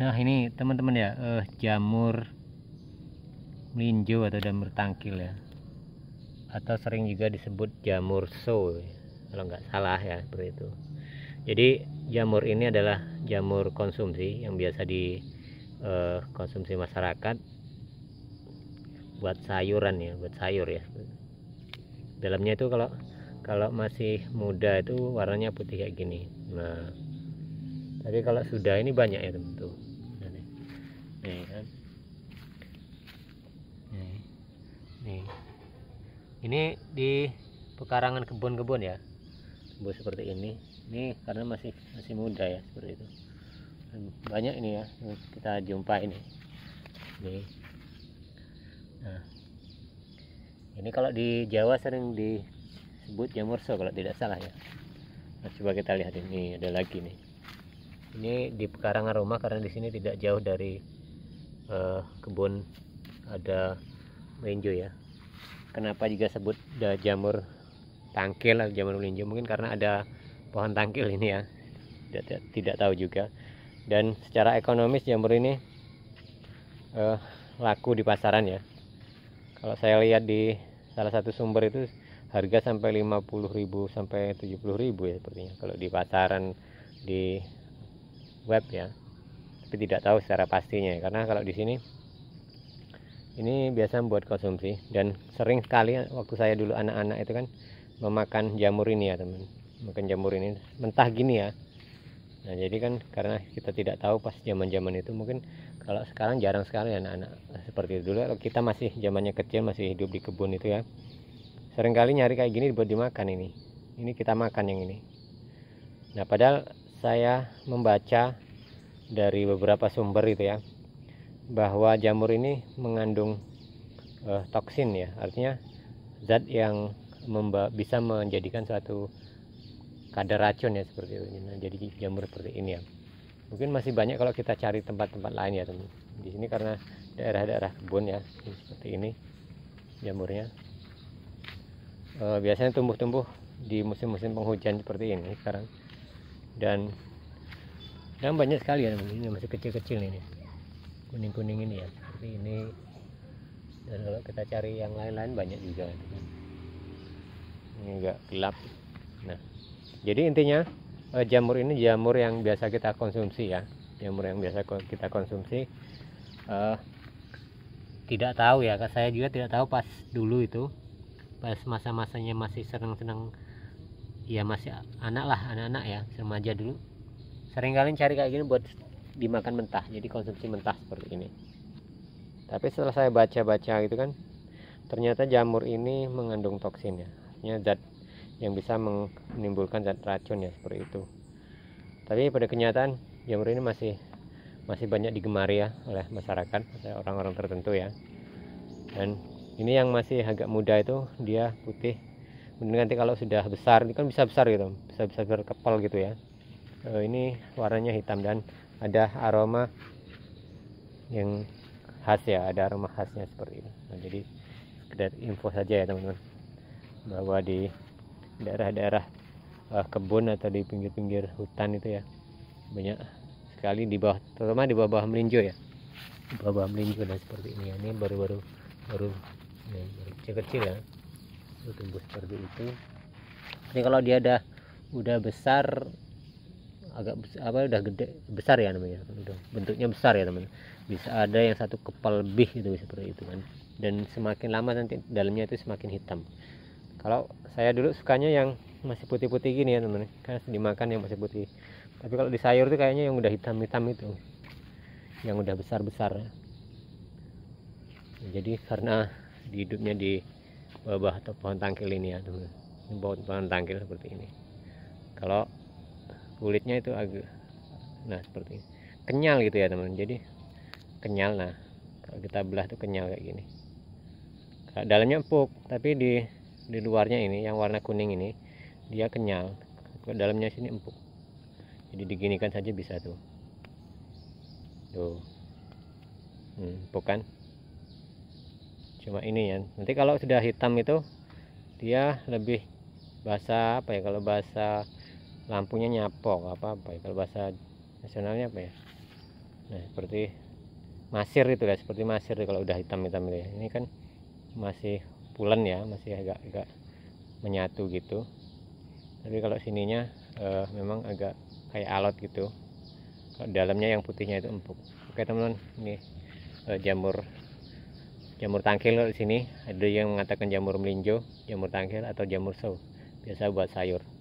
Nah ini teman-teman ya, jamur melinjo atau jamur tangkil ya, atau sering juga disebut jamur so kalau nggak salah ya, seperti itu. Jadi jamur ini adalah jamur konsumsi yang biasa dikonsumsi masyarakat buat sayuran ya, buat sayur ya. Dalamnya itu kalau kalau masih muda itu warnanya putih kayak gini. Nah, tapi kalau sudah ini banyak ya teman tuh. Nih kan. Nih. Ini di pekarangan kebun-kebun ya. Tumbuh seperti ini. Ini karena masih muda ya, seperti itu. Banyak ini ya kita jumpa ini. Nih. Nah. Ini kalau di Jawa sering disebut jamur so kalau tidak salah ya. Nah, coba kita lihat ini ada lagi nih. Ini di pekarangan rumah karena di sini tidak jauh dari kebun ada melinjo ya. Kenapa juga sebut jamur tangkil atau jamur melinjo? Mungkin karena ada pohon tangkil ini ya. Tidak tahu juga. Dan secara ekonomis jamur ini laku di pasaran ya. Kalau saya lihat di salah satu sumber itu harga sampai 50.000 sampai 70.000 ya sepertinya kalau di pasaran di web ya. Tapi tidak tahu secara pastinya ya. Karena kalau di sini ini biasa buat konsumsi dan sering sekali waktu saya dulu anak-anak itu kan memakan jamur ini ya teman, makan jamur ini mentah gini ya. Nah jadi kan karena kita tidak tahu pas zaman-zaman itu, mungkin kalau sekarang jarang sekali anak-anak seperti itu. Dulu kalau kita masih zamannya kecil masih hidup di kebun itu ya, sering kali nyari kayak gini buat dimakan ini kita makan yang ini. Nah padahal saya membaca dari beberapa sumber itu ya, bahwa jamur ini mengandung toksin ya, artinya zat yang bisa menjadikan suatu kadar racun ya, seperti itu. Nah, jadi jamur seperti ini ya. Mungkin masih banyak kalau kita cari tempat-tempat lain ya teman. Di sini karena daerah-daerah kebun ya, seperti ini jamurnya. Biasanya tumbuh-tumbuh di musim-musim penghujan seperti ini sekarang. Dan banyak sekali ya teman. Ini masih kecil-kecil ini. Kuning-kuning ini ya, seperti ini. Dan kalau kita cari yang lain-lain banyak juga ini agak gelap. Nah jadi intinya jamur ini jamur yang biasa kita konsumsi ya, jamur yang biasa kita konsumsi. Tidak tahu ya, saya juga tidak tahu pas dulu itu, pas masa-masanya masih senang-senang ya, masih anak-anak ya, remaja dulu, sering kali cari kayak gini buat dimakan mentah, jadi konsumsi mentah seperti ini. Tapi setelah saya baca-baca gitu kan, ternyata jamur ini mengandung toksin ya, artinya zat yang bisa menimbulkan zat racun ya, seperti itu. Tapi pada kenyataan jamur ini masih banyak digemari ya oleh masyarakat, oleh orang-orang tertentu ya. Dan ini yang masih agak muda itu dia putih. Kemudian nanti kalau sudah besar, ini kan bisa besar gitu, bisa berkepal gitu ya. Ini warnanya hitam dan ada aroma yang khas ya, ada aroma khasnya seperti ini. Nah, jadi sekedar info saja ya teman-teman, bahwa di daerah-daerah kebun atau di pinggir-pinggir hutan itu ya banyak sekali di bawah, terutama di bawah melinjo ya, di bawah melinjo. Dan seperti ini ya, ini baru kecil-kecil ya, baru tumbuh seperti itu. Ini kalau dia udah besar, agak udah gede besar ya namanya, udah bentuknya besar ya teman, bisa ada yang satu kepal lebih gitu, seperti itu kan. Dan semakin lama nanti dalamnya itu semakin hitam. Kalau saya dulu sukanya yang masih putih-putih gini ya teman, kan dimakan yang masih putih. Tapi kalau di sayur tuh kayaknya yang udah hitam-hitam itu, yang udah besar-besar. Jadi karena hidupnya di bawah atau pohon tangkil ini ya teman, pohon tangkil seperti ini. Kalau kulitnya itu agak, nah seperti ini, kenyal gitu ya teman, jadi kenyal. Nah kalau kita belah tuh kenyal kayak gini. Dalamnya empuk, tapi di luarnya ini yang warna kuning ini dia kenyal, dalamnya sini empuk. Jadi diginikan saja bisa tuh empuk kan. Cuma ini ya, nanti kalau sudah hitam itu dia lebih bahasa apa ya, kalau bahasa lampunya nyapok apa ya, kalau bahasa nasionalnya apa ya, Nah, seperti masir itu ya, seperti masir kalau udah hitam-hitam itu ya. Ini kan masih pulen ya, masih agak menyatu gitu. Tapi kalau sininya memang agak kayak alot gitu. Kalau dalamnya yang putihnya itu empuk. Oke teman-teman, ini jamur tangkil. Di sini ada yang mengatakan jamur melinjo, jamur tangkil, atau jamur show, biasa buat sayur.